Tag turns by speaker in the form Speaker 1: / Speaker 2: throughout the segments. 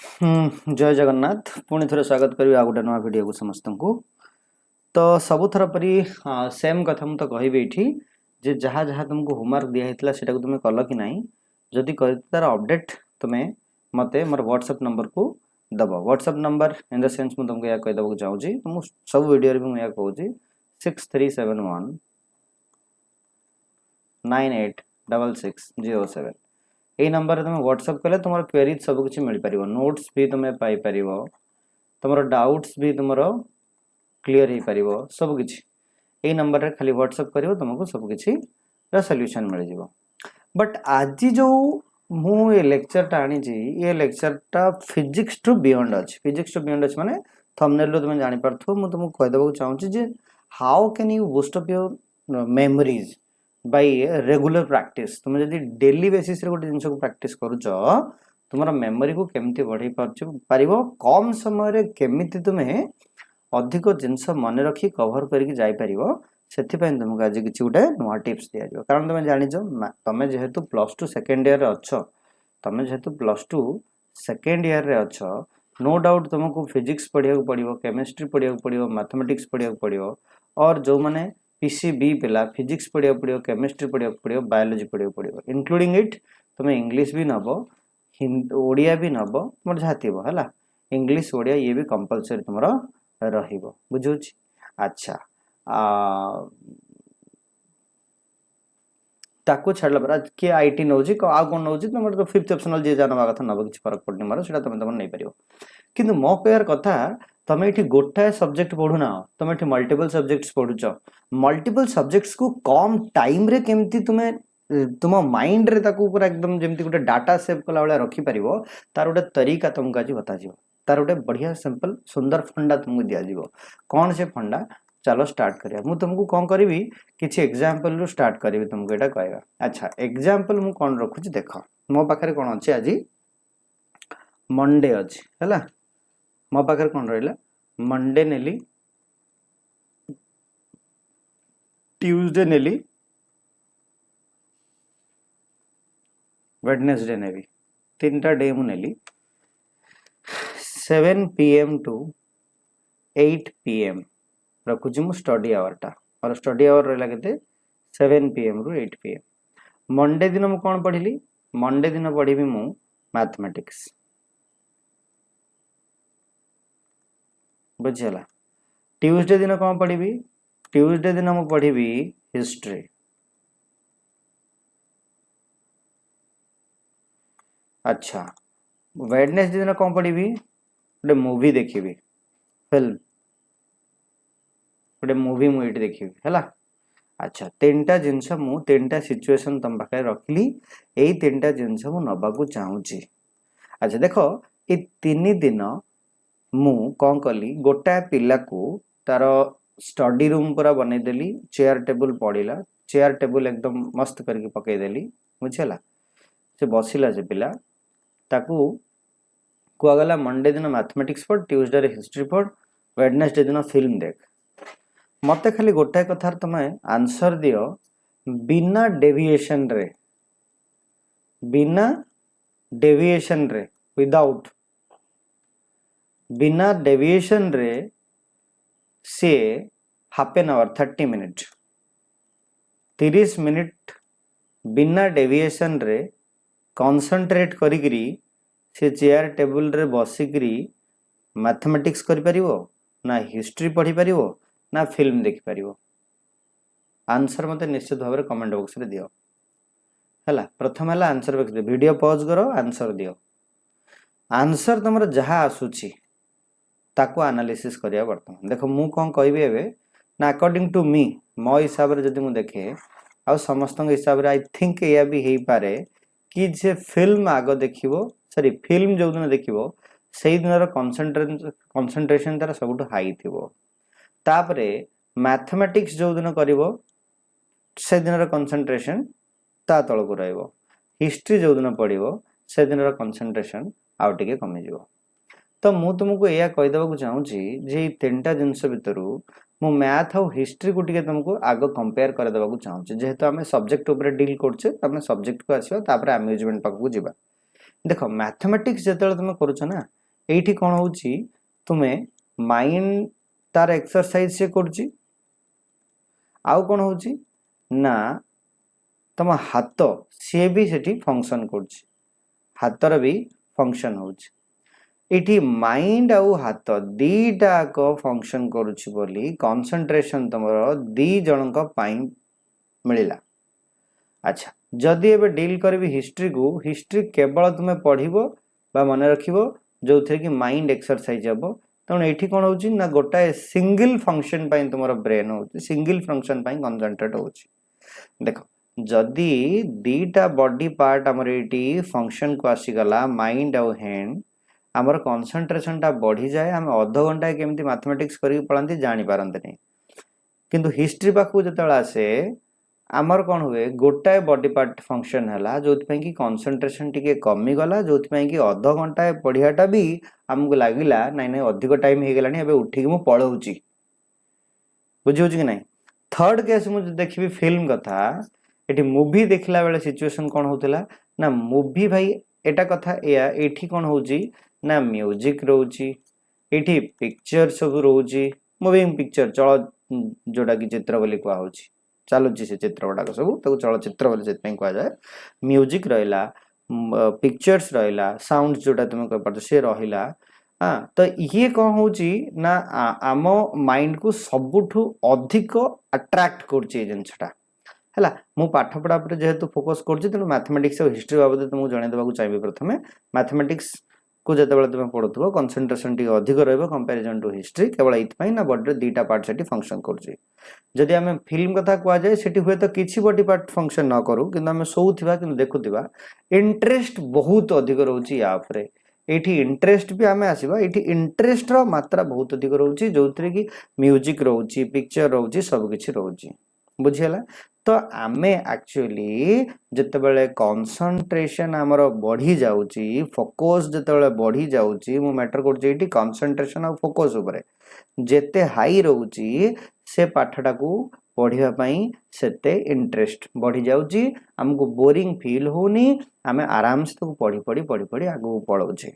Speaker 1: जय जगन्नाथ पुणी थे स्वागत करी आ गोटे नुआ वीडियो को समस्त को। तो सबुथर परी सेम कथा मुझे कहबी ये जे जहाँ जहाँ तुमको होमवर्क दिखाई से तुम कल कि ना जदि कर तार अपडेट तुम्हें मते मोर व्हाट्सएप नंबर को दब WhatsApp number in the sense मुझे तुमको यह कहीदेक चाहूँगी तो सब वीडियो भी मुझे कहूँ 6371 986607 यही नंबर तुम व्हाट्सएप कले तुम क्वेरी सब किसी मिल पार नोट्स भी तुम्हें पाइपर तुम डाउट्स भी तुम क्लीयर हो पार सब किसी यही नंबर रे खाली व्हाट्सएप कर तुमको सब किसी सॉल्यूशन मिल जाव। बट आज जो मु ये लेक्चर आनी ये लेक्चर फिजिक्स टू बियॉन्ड अच्छे फिजिक्स टू बियॉन्ड अच्छे माने थंबनेल रो तुम जानि पारथो मु तुमको कहदेबा चाहूँगी जे how can you boost up your memories by regular practice तुम जदि डेली बेसिस रे गोटे जिनस को प्रैक्टिस करूछ तुमरा मेमोरी को केमती बढ़ाई पारिबो कम समय रे केमिति तुम्हें अधिक जिनस मन रखी कवर करके जाई परिबो सेथिपैन तुमको आज किछि गोटे नुआ टिप्स दिया जाय कारण तुम जानिछ तमे जेहेतु +2 सेकंड ईयर रे अछो तमे जेहेतु +2 सेकंड ईयर रे अछो नो डाउट तुमको फिजिक्स पढ़िया को पड़िबो केमिस्ट्री पढ़िया को पड़िबो मैथमेटिक्स पढ़िया को पड़िबो और जो माने पीसीबी पिला फिजिक्स पढ़िया को पड़िबो केमिस्ट्री पढ़िया को पड़िबो बायोलॉजी पढ़िया को पड़िबो इंक्लूडिंग इट तुम इंग्लिश भी नबो ओडिया भी नबो मोर जातिबो हला इंग्लिश ओडिया ये भी कंपलसरी तुमरो रहिबो बुझुछि। अच्छा ताको छाड़ला पर के आईटी नौजी आ कोन नौजी तुम तो फिफ्थ ऑप्शनल जे जानवा कथा नबो किछ फरक पड़नी मारो सेटा तुम तुम नै परिबो किंतु मो कहर कथा तुम ये गोटाए सब्जेक्ट पढ़ुना तुम ये मल्टीपल सब्जेक्ट्स पढ़ुच मल्टीपल सब्जेक्ट्स को कम टाइम रे केमती तुम्हें तुम माइंड रे ताको पूरा एकदम जेमती गोटे डाटा सेव कला वाला रखी परिबो तार गोटे तरीका तुमको आज बता जिवो तार गोटे बढ़िया सिंपल सुंदर फंडा तुमको दिया जिवो कौन से फंडा चलो स्टार्ट करिया मु तुमको कौन करी किसी एग्जांपल रू स्टार्ट करी तुमको एटा कहबा। अच्छा एग्जांपल मु कौन रखुच देख मो पाखरे कौन अछि आज मंडे अछि हैला मो पाखरे कौन रहिला मंडे नेली ट्यूसडे नेली वेडनेसडे नेली तीनटा डे मु नेली 7 PM टू 8 PM रखुची मु स्टडी आवर टा और स्टडी आवर रहला केते 7 PM रु 8 PM मंडे दिन मु कौन पढ़िली मंडे दिन पढ़िबी मु मैथमेटिक्स बुझला ट्यूसडे दिन कौन पढ़िबी ट्यूसडे दिन मु पढ़िबी हिस्ट्री। अच्छा वेडनेसडे दिन कौन पढ़िबी गोटे मूवी देखिबी फिल्म गोटे मूवी मुझे देखिबी हैला। अच्छा तीनटा जिनस मु तीनटा सिचुएशन तुम पाखे रखली एई तीनटा जिनस मु नबा को चाहूची। अच्छा देखो ए 3 दिन मु कौन कली गोटा पिला को तार स्टडी रूम पूरा बनै देली चेयर टेबल पड़ीला चेयर टेबल एकदम मस्त करके पकई देली बुझला से बसिला से पिला ताकू कुआगला मंडे दिन मैथमेटिक्स पढ़ ट्यूसडे हिस्ट्री पढ़ वेडनेसडे दिन फिल्म देख मते खाली गोटाए कथार तुम आंसर दियो बिना डेविएशन रे विदाउट बिना डेविएशन रे से half an hour 30 minute 30 minute बिना डेविएशन रे कंसंट्रेट करिकरी से चेयर टेबल रे बसिकरी मैथमेटिक्स करि परिवो ना हिस्ट्री पढ़ी परिवो ना फिल्म देखि परिवो आंसर मते निश्चित भाव में कमेंट बॉक्स रे दियो हैला। प्रथम हैला आंसर बॉक्स दे वीडियो पॉज करो आंसर दियो आंसर तुमर जहा आसुची ताको एनालिसिस करिया वर्तमान देखो मु कोन कहबी एबे ना अकॉर्डिंग टू मी मो हिसाब रे जदि मु देखे आ समस्त हिसाब रे आई थिंक या भी हेई पारे कि जे फिल्म आगो देखिबो सॉरी फिल्म जो दिन देखिबो सेही दिनर कंसंट्रेशन तार सबुठ हाई थिबो तापरे मैथमेटिक्स जो दिन करिवो से दिनर कंसंट्रेशन ता तळ को रहइबो हिस्ट्री जो दिन पढ़िबो से दिनर कंसंट्रेशन आउ टिके कमी जिवो। तो मु तुमको या कहि देबा चाहूची जे तीनटा जिंस भितरु मु मैथ और हिस्ट्री को टिके तुमको आगो कंपेयर कर देबा चाहूची जेहेतु आमे सब्जेक्ट ऊपर डील करछे तमे सब्जेक्ट को आसीबा तापर अम्यूजमेंट पाक को जिबा देख मैथमेटिक्स जो तुम करुच ना ये कौन हो तुम्हें माइंड तार एक्सरसाइज से करुच्ची आउ कौन हो ना तुम हाथ सी भी सेठी फंक्शन करुच्ची हाथर भी फंक्शन होची इठी माइंड आउ हाथ दीटा को फंक्शन करुच्ची बोली कंसंट्रेशन तुमरो दी जनक पाई मिलिला। अच्छा जदि एबे डील करबी हिस्ट्री को हिस्ट्री केवल तुम्हें पढ़िबो बा मन रखिबो जो थे कि माइंड एक्सरसाइज हबो तेणु एठी कोन होची ना गोटाए सिंगल फंक्शन पाई तुमरो ब्रेन होची सिंगल फंक्शन पाई कंसंट्रेट होची। देखो जदि दीटा बॉडी पार्ट हमर एटी फंक्शन को आसी गला माइंड आउ हैंड हमर कंसंट्रेशन टा बढ़ी जाए हम आधा घंटा केमती मैथमेटिक्स करी पळंती जानि पारंते नै किंतु हिस्ट्री पाखु जतळ आसे आमर कौन हुए गोटाए बॉडी पार्ट फंक्शन है जो कि कंसंट्रेशन टिके कमी गला जो कि अध घंटा पढ़ियाटा भी आमको लगिला नाई नाई अधिक टाइम हो गलानी एबे उठिक मु पळौची बुझी होची कि नहीं। थर्ड केस मु देखिबी फिल्म कथा एठी मूवी देखला बेले सिचुएशन कौन होतला ना मूवी भाई एटा कथा एया एठी कौन होची ना म्यूजिक रहउची एठी पिक्चर सब रहउची मूविंग पिक्चर चल जोटा कि चित्र बोली कुआ होची चलुची से चित्र गुड़ाक सब चलचित्र बोली से कह जाए म्यूजिक रहा पिक्चर्स रहा साउंड जोटा तुम कह सी रहा हाँ तो ये कौन हो ना आम माइंड को सबुठु अधिक अट्रैक्ट करटा है मु पाठ पढ़ा जेहेतु फोकस कर मैथमेटिक्स और हिस्ट्री बाबद तुमको जनइदेक चाहिए प्रथम मैथमेटिक्स को जिते तुम पढ़ुव कंसंट्रेशन टी अधिक रंपेरिजन टू हिस्ट्री केवल ये ना बॉडी दीटा पार्ट से फंक्शन करुँच आम फिल्म कथा कहुए से हुए तो किसी बॉडी पार्ट फंक्शन न करूँ कि आम शोवा कि देखुवा इंटरेस्ट बहुत अधिक रोचे या ये इंटरेस्ट भी आम आसवा ये इंटरेस्ट मात्रा बहुत अधिक रोचे जो थे कि म्यूजिक रोचे पिक्चर रोचे सबकि रोचे बुझीगला। तो आमे एक्चुअली जितेबाला कंसंट्रेशन आमर बढ़ी जाउची फोकस जितेबाला बढ़ी जाउची मु मैटर कर कंसंट्रेशन और फोकस उपरे जेते हाई रहउची से पाठटा को पढ़िया पई सेते इंटरेस्ट बढ़ी जाउची हमको बोरिंग फील होनी आमे आराम से तो पढ़ी पढ़ी पढ़ी पढ़ी आगु पळौचे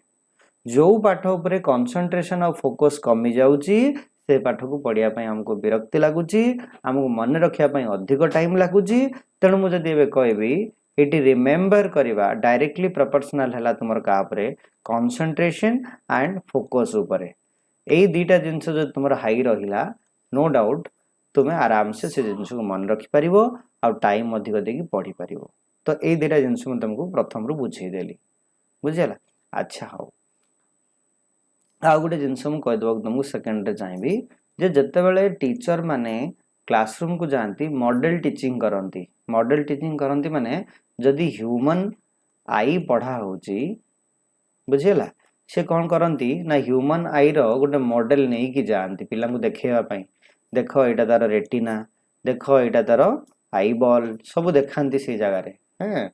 Speaker 1: जो पाठ उपरे कंसंट्रेशन और फोकस कमी जाउची से पाठ को पढ़िया पई हमको विरक्ति लागुची हमको मन रखिया पई अधिक टाइम लागुची तेणु मु जदि एबे कहबी एटी रिमेंबर करबा डायरेक्टली प्रोपोर्शनल हला तुमर का उपरे कंसंट्रेशन एंड फोकस उपरे एई दीटा जिंस जो तुमर हाई रहिला नो डाउट तुम्हें आराम से जिनस को मन रखि परिबो आ टाइम अधिक देकी पढ़ी परिबो। तो एई दीटा जिनस मु तुमको प्रथम रु बुझेई देली बुझिला। अच्छा हो आ गोटे जिनस मु कह दबक तुमको सेकंड रे चाहिबी जे जत्ते बेले टीचर माने क्लासरूम को जानती मॉडल टीचिंग करंती माने जदि ह्यूमन आई पढ़ा होची बुझिला से कौन करंती ना ह्यूमन आई रो गोटे मॉडल नहीं कि जानती पिला को देखेवा पई देख एटा तार रेटिना देख एटा तार आई बॉल सब देखांती से जगह रे हैं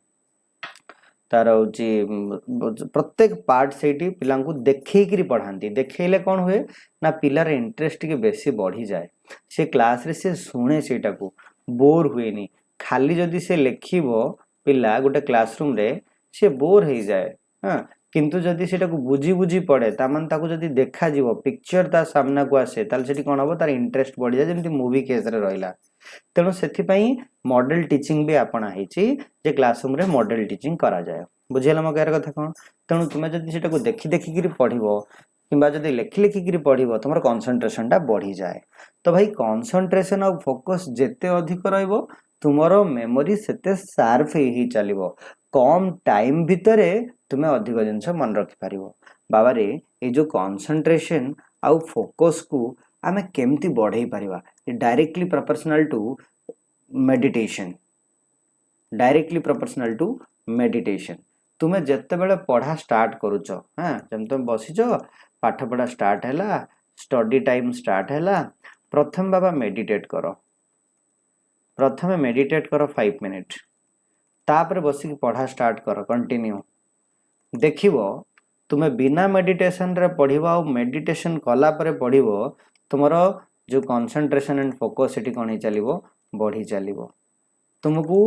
Speaker 1: तार होची प्रत्येक पार्ट से पिला को देखिकी पढ़ाती देखले कौन हुए ना पिलार इंटरेस्ट के बेसी बढ़ी जाए से क्लास रे से शुणे सेटा को बोर हुए नी खाली जदि से लेखिबो पिला गोटे क्लासरूम रे से बोर हो जाए हाँ किंतु जदि सेटा को बुझी बुझी पड़े तामान ताको जदि देखा जीवो पिक्चर ता सामना को आसे ताल सेठी कोन हबो तार इंटरेस्ट बढ़ी जाए जेमति मूवी केस रे रहिला तेणु सेथि पई मॉडल टीचिंग भी आपना हेची जे क्लासरूम रे मॉडल टीचिंग करा जाए बुझिला म कहर कथा कोन तेणु तुमे जदि सेटा को देखि देखि करी पढ़िबो किंबा जदि लेखि लेखि करी पढ़िबो तमर कंसंट्रेशन टा बढ़ी जाए। तो भाई कंसंट्रेशन और फोकस जेते अधिक रहइबो तुमरो मेमोरी सेते शार्प ही चलिबो कम टाइम भितरे तुमे अधिक जिनस मन रखि पारिबो। बाबा रे ए जो कंसंट्रेशन आउ फोकस को आमे केमती बढ़ाई पारिबा डायरेक्टली प्रोपोर्शनल टू मेडिटेशन तुम्हें जिते बेले पढ़ा स्टार्ट करुच हाँ जब तुम बसीच पाठ पढ़ा स्टार्ट है स्टडी टाइम स्टार्ट है प्रथम बाबा मेडिटेट कर प्रथम मेडिटेट कर 5 मिनिट तापर बसिक पढ़ा स्टार्ट कर कंटिन्यू देखिबो तुम्हें बिना मेडिटेशन रे पढ़िबो और मेडिटेशन कला परे पढ़िबो तुमरो जो कंसंट्रेशन एंड फोकस सेठी कोन चलिबो बढ़ी चलिबो तुमको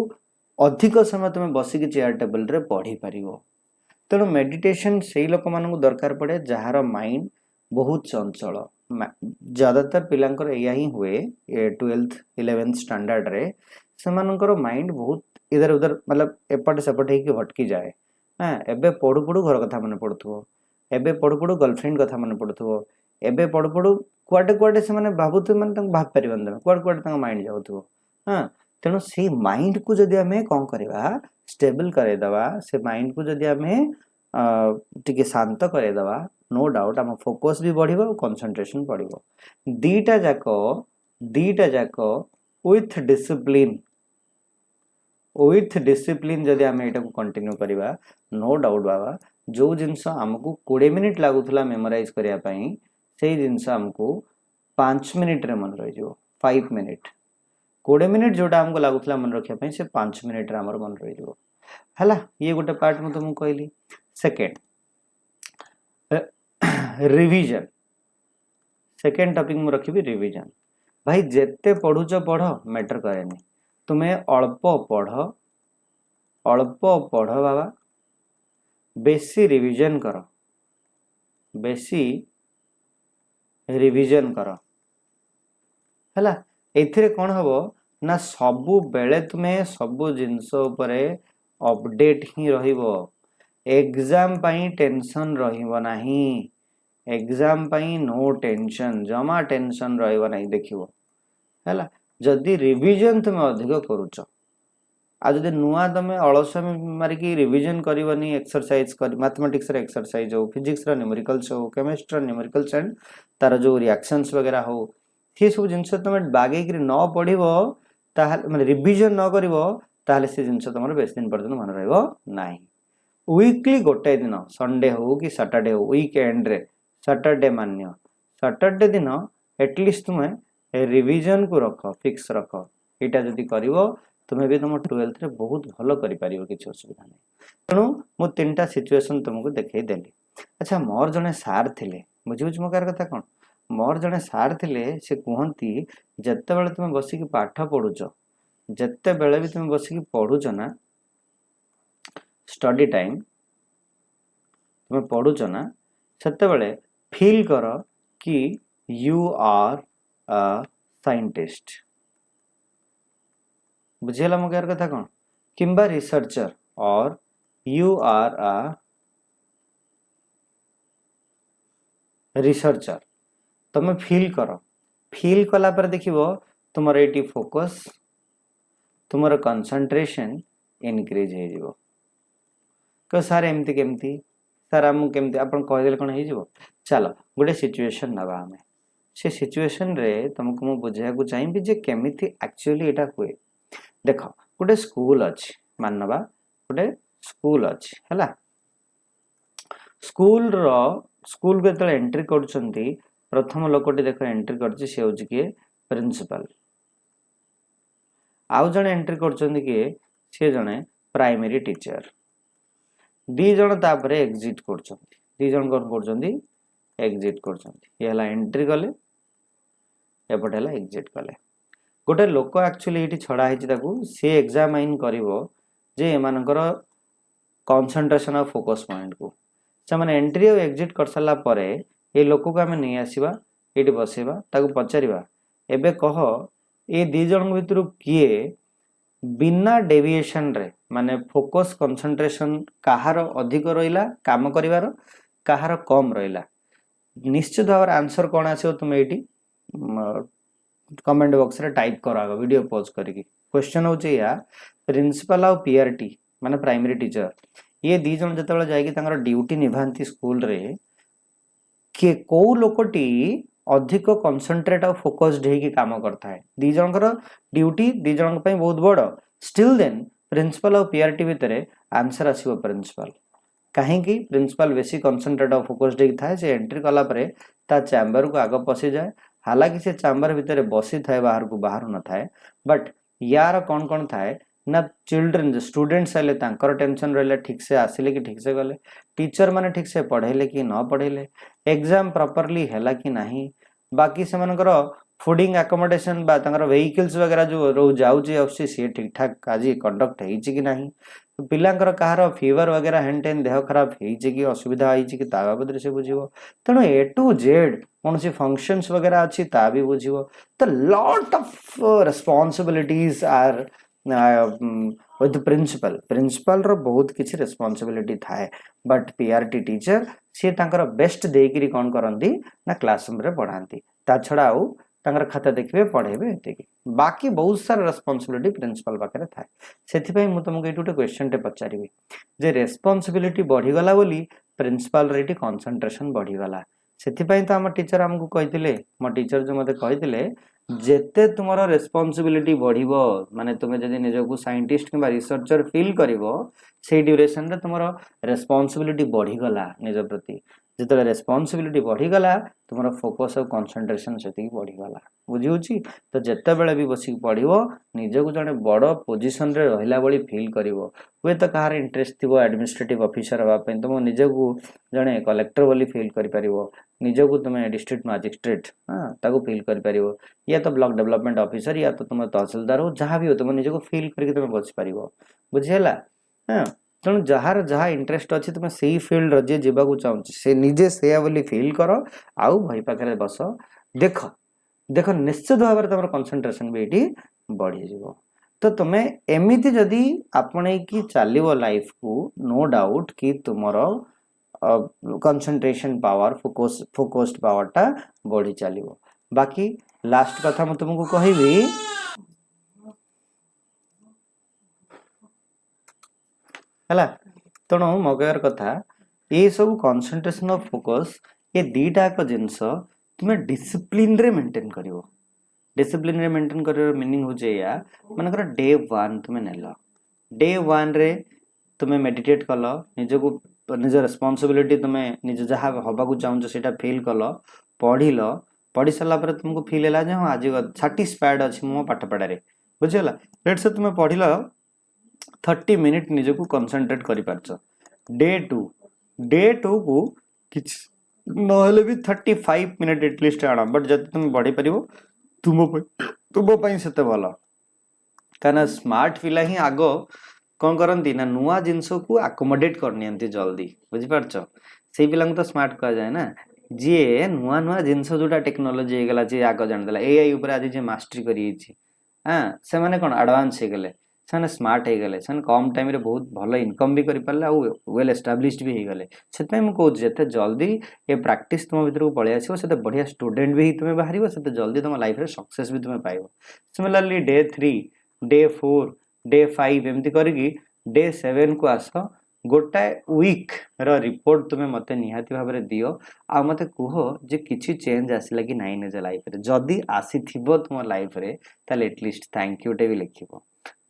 Speaker 1: अधिक समय तुम्हें बसिक चेयर टेबल रे पढ़ी पारिबो। तेणु मेडिटेशन से लोक मान दरकार पड़े जार माइंड बहुत चंचल ज्यादातर पिलांकर या ही हुए 12th 11th स्टैंडर्ड रे सेमानकर माइंड बहुत इधर उधर मतलब एपट सेपट होकर भटकी जाए। हाँ एबे पढ़ु पढ़ु घर कथा मन पड़ुथबो, एबे पढ़ु पढ़ु गर्लफ्रेंड कथा मन पड़ुथबो, एबे पढ़ु पढ़ु कुआडे कुआडे से माने भाबुथबे माने तंग भाब परिबन दे कुआडे कुआडे तंग माइंड जाउथबो। हाँ तेणु से माइंड को जदि आमे कोन करबा स्टेबल करे दवा से माइंड को जदि आमे टिके शांत करे दवा नो डाउट आम फोकस भी बढ़िबो और कंसंट्रेशन बढ़िबो। दीटा जाको विथ डिसिप्लिन जदि आमे एटा को कंटिन्यू करबा नो डाउट बाबा जो जिंस हमको 20 मिनिट लागुथला मेमोराइज करिया पई से जिंस हमको 5 मिनिट रे मन रहि जो 5 मिनिट 20 मिनिट जोटा हमको लागुथला मन रखिया पई से 5 मिनिट रे हमर मन रहि जो हला। ये गोटे पार्ट में तुमको कहली। सेकंड रिवीजन सेकंड टॉपिक में रखिबी रिवीजन। भाई जेते पढुच पढ़ मैटर करेनी तुम्हें अल्प पढ़ बाबा बेसी रिवीजन कर हला। एथिरे कौन हबो ना सबु बेले तुम्हें सबु जिंस उपरे अपडेट ही रहिबो। एग्जाम पाई टेंशन रहिबो नाही, एग्जाम पाई नो टेंशन जमा टेंशन रहिबो नाही देखिबो हला। जदि रिवीजन तुम अधिक करूच आ जदि नुआ तुम अलसमी मारिकी रिवीजन करबनी एक्सरसाइज कर मैथमेटिक्स रे एक्सरसाइज हो फिजिक्स रो न्यूमेरिकल्स हो केमिस्ट्री रो न्यूमेरिकल्स एंड तार जो रिएक्शंस वगैरह हो ये सब जिंस तुम बागे न पढ़िबो ताहाले माने रिवीजन न करिवो ताहाले से जिंस तुमर बेस दिन पर्यंत मन रहइबो नाही। वीकली गोटे दिन संडे हो कि सैटरडे हो वीकेंड रे सैटरडे मान्य सैटरडे दिन एटलिस्ट तुम्हें रिवीजन को रख फिक्स रख एटा जदि करिवो तुम्हें भी तुम 12th रे बहुत भलो करि पारिबो किछ असुविधा नै। तेणु मु तीनटा सिचुएशन तुमको देखै देली। अच्छा मोर जने सार थिले बुझिबुझ मकार कथा कोन मोर जने सार थिले से कहंती जत्ते बेले तुम बसी की पाठ पढुच जत्ते बेले भी तुम बसी की पढुच ना स्टडी टाइम तुम पढुच ना सेते बेले फील कर कि यू आर अ साइंटिस्ट बुझेला मो कहर कथा कौन किंबा रिसर्चर और यू आर अ रिसर्चर तुम फील कर फील कला पर देखिबो तुमर एटी फोकस तुमर कंसंट्रेशन इनक्रीज हे जिवो को सार एमती केमती सार हम केमती अपन कह देले कोन हे जिवो। चलो गोटे सिचुएशन नबा हमें से सिचुएशन रे तुमको मु बुझाया को चाहिबी जे केमिति एक्चुअली एटा हुए। देखो गोटे स्कूल अछि मानबा गोटे स्कूल अछि हला स्कूल को तो एंट्री करछंती प्रथम लोकटी देखो एंट्री करछि से होछि के प्रिंसिपल आउ जने एंट्री करछंती के से जने प्राइमरी टीचर दी जण तापरे एग्जिट करछंती दी जण कोन करछंती एग्जिट करछंती ये हला एंट्री गले एपटे हला एग्जिट गले। गोटे लोक एक्चुअली एठी छडा हेछि ताकू से एग्जामाइन करिवो जे एमानकर कंसंट्रेशन ऑफ फोकस पॉइंट को से माने एंट्री और एग्जिट कर सला परे ए लोक को हमें नहीं आसीबा एठी बसेबा ताकू पचारिबा एबे कह ए दी जण भितर किए बिना डेविएशन रे माने फोकस कंसंट्रेशन काहार अधिक रहिला काम करिवार काहार कम रहिला निश्चित भाव आंसर कोन आसीबो तुम एठी कमेंट बॉक्स रे टाइप कर आगो वीडियो पॉज करके क्वेश्चन होचे या प्रिंसिपल और पीआरटी माने प्राइमरी टीचर ये दी जण जते बेला जाई कि तांगर ड्यूटी निभांती स्कूल रे के को लोकटी अधिक कंसंट्रेट और फोकस्ड हे कि काम करता है दी जनकर ड्यूटी दी जण पई बहुत बड़ स्टिल देन प्रिंसिपल और पीआरटी भितरे आंसर आसीबो प्रिंसिपल काहे कि प्रिंसिपल बेसी कंसंट्रेट और फोकस्ड हे थाए से एंट्री कला परे ता चैम्बर को आगे पसी जाए हालांकि से चैम्बर भितरे बसी थाए बाहर को बाहर न थाए बट यार कौन कौन थाए ना चिल्ड्रन स्टूडेंट्स आले तांकर टेंशन रहले ठीक से आसिले कि ठीक से गले टीचर माने ठीक से पढ़ेले कि न पढ़ेले एग्जाम प्रॉपर्ली हैला कि नाही बाकी से मनकर फूडिंग अकोमोडेशन बा तांकर व्हीकल्स वगैरह जो रो जाउची ऑफिस से ठीक ठाक काजी कंडक्ट हेछि कि नाही तो पिलांकर कहार फीवर वगैरह हेनटेन देह खराब कि असुविधा होइछि कि ता बाबद से बुझिबो तेणु ए टू जेड कौन सी फंक्शंस वगैरह अच्छी ता भी बुझिबो तो lot of responsibilities are with principal रो बहुत किछि रेस्पॉन्सिबिलिटी थाए बट पीआरटी टीचर सी तांकर बेस्ट देकिरी कोन करंती ना क्लासरूम रे पढ़ांती ता छडा आउ तांकर खाता देखिबे पढ़ेबे एतिकी बाकी बहुत सारा रेस्पॉन्सिबिलिटी प्रिंसिपल पाखरे थाए सेथिपई मु तुमको एटू क्वेश्चन टे पचारिबी जे रेस्पॉन्सिबिलिटी बढ़ी गला बोली प्रिंसिपल रेटी कंसंट्रेशन बढ़ी गला सेथिपई तो हम टीचर हमको कहिथिले मो टीचर जो मते कहिथिले जेते तुमरो रेस्पॉन्सिबिलिटी बढ़िबो माने तुमे जदि निजको साइंटिस्ट किबा रिसर्चर फील करिवो से ड्यूरेशन रे तुमरो रेस्पॉन्सिबिलिटी बढ़ी गला निज प्रति जेते रेस्पॉन्सिबिलिटी बढ़ी गला तुमरो फोकस और कंसंट्रेशन सेति बढ़ी गला बुझी होची तो जेते बेले भी बसी पढ़िबो निजको जने बड़ पोजीशन रे रहिला बळी फील करिवो हुए तो कहार इंटरेस्ट थिबो एडमिनिस्ट्रेटिव ऑफिसर हवा पे तुम निजको जने कलेक्टर बोली फील करि परिवो निजको तुमे डिस्ट्रिक्ट मैजिस्ट्रेट हां ताको फील करि परिवो या तो ब्लॉक डेवलपमेंट ऑफिसर या तो तुम तहसीलदार हो जहाँ भी हो तुम निजको फील करके तुम बच पारिबो बुझिहेला हां तेणु जार जहाँ इंटरेस्ट अच्छी तुम से फिल्ड जे जीवाक चाहूँ से निजे से बोली फील कर आउ भाई पाखे बस देख देख निश्चित भाव में तुम कंसंट्रेशन भी ये बढ़ी जीवो तो तुम्हें एमती जदि आपणे की चलो लाइफ को नो डाउट कि तुमर कंसंट्रेशन पावर फोकस्ड पावर टा बढ़ी चलो बाकी लास्ट कथा मैं तुमको कहबी है तेणु मो कहर कथा ये सब कंसंट्रेशन ऑफ फोकस ये दीटा एक जिनस तुम्हें डिसिप्लिन रे मेंटेन करिवो डिसिप्लिन रे मेंटेन करिवर मीनिंग हो या मानकर डे 1 तुम्हें नेल डे 1 रे तुम्हें मेडिटेट कल निजको निज रेस्पॉन्सिबिलिटी तुम्हें निज जहाँ हवा को चाहूँ सेटा फील कल पढ़िल पढ़ी सारा पर तुमको फील है हाँ आज सैटिस्फाइड अच्छी मो पाठ पढ़ारे बुझीगला लेट से तुम्हें पढ़िल 30 मिनिट निजको कंसंट्रेट करि पारछ डे 2 को किछ नहले भी 35 मिनिट एटलिस्ट आना बट जब तुम बढ़ी पारिबो तुम पई सेते भलो काना स्मार्ट पिला ही आगो कौन करती ना नुआ जिनस को आकोमोडेट करनी जल्दी बुझीपारछ से पिला तो स्मार्ट कहा जाए ना जी नुआ नुआ जिनस जोटा टेक्नोलोजी हो गला जी आग जानदेला एआई ऊपर आज जे मास्टरी करी हाँ से माने कोन एडवांस हो गले से स्मार्ट हो गले से कम टाइम रे बहुत भल इनकम भी करि पारले आ वेल एस्टाब्लिश्ड भी हो गले सेतै मु कहू जेते जल्दी ये प्रैक्टिस तुम भीतर को पळे आसीबो सेते बढ़िया स्टूडेंट भी तुमे बाहरिबो सेते जल्दी तुम लाइफ रे सक्सेस भी तुमे पाइबो सिमिलरली डे 3 डे 4 डे 5 एमती करगी डे 7 को आस गोटाए वीक रो रिपोर्ट तुमे मते निहाती भाबरे दियो आ मते कुहो जे किछि चेंज आसिला कि नाही निज लाइफ रे जदी आसीथिबो तुम लाइफ रे ताले एटलिस्ट थैंक यू टे भी लिखिबो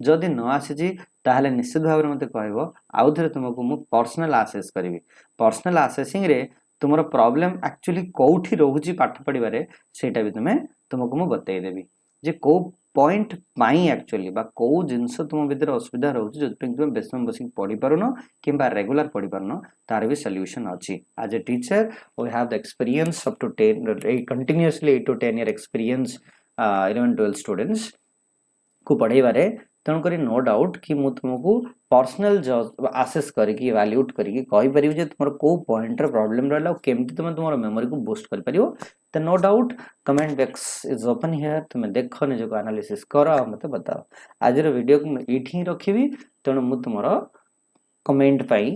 Speaker 1: जदि न आसी ताहले निश्चित भाव में मते कहबो आउ थरे तुमको मु पर्सनल आसेस करिवि पर्सनल आसेसिंग रे तुमर प्रॉब्लम एक्चुअली कोठी रहूची पाठ पढिबारे सेटा भी तुमको मु बतै देबी जे को पॉइंट पाई एक्चुअली बा को जिंस तुम भीतर असुविधा रहूची जति तुम बेसम बसी पढि पारुनो किबा रेगुलर पढि पारुनो तार भी सॉल्यूशन अछि as a teacher we have the experience up to 10 continuously 8 to 10 year experience 11 12 students को पढ़ेबारे तेणुक नो डाउट कि मु तुमको पर्सनल आसेस करके इवैल्यूएट करके कहि परिबो जे तुमर को पॉइंट रे प्रॉब्लम रहला केमती तुम तुमर मेमोरी को बूस्ट कर परिबो तो no doubt comment box is open here तुम देखो निज को एनालिसिस करो मते बताओ आज रो वीडियो को एठी रखिबी तेणु मु तुमर कमेंट पाई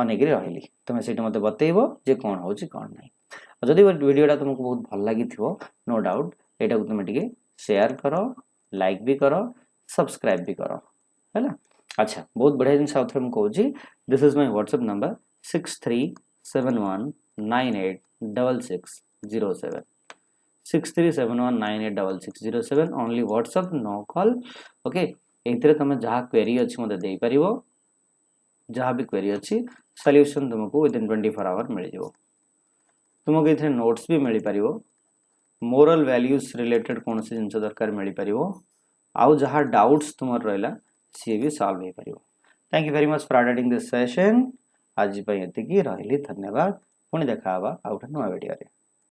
Speaker 1: अनेक रहिली तुम सेठी मते बतैबो जे कोन होची कोन नै जदि वीडियोटा तुमको बहुत भल लागि थिबो नो डाउट एटा को तुम टिके शेयर करो लाइक भी करो सब्सक्राइब भी करो है ना अच्छा बहुत बढ़िया जिन साउथ में कहूँ this is my WhatsApp number 6371986607 6371986607 only WhatsApp no call okay एथिरे तुम जहाँ क्वेरी अच्छी मते दे परिवो जहाँ भी क्वेरी अच्छी सॉल्यूशन तुमको विदिन 24 आवर मिल जाओ तुमको एथिरे नोट्स भी मिल परिवो मोरल वैल्यूज रिलेटेड कौन से जिनस दरकार मिल परिवो आउ जहाँ डाउट्स तुम रहा सी भी सॉल्व हो पार thank you very much for attending this session आज एतिकी रही धन्यवाद पुणी देखा आउ नुआ वीडियो रे।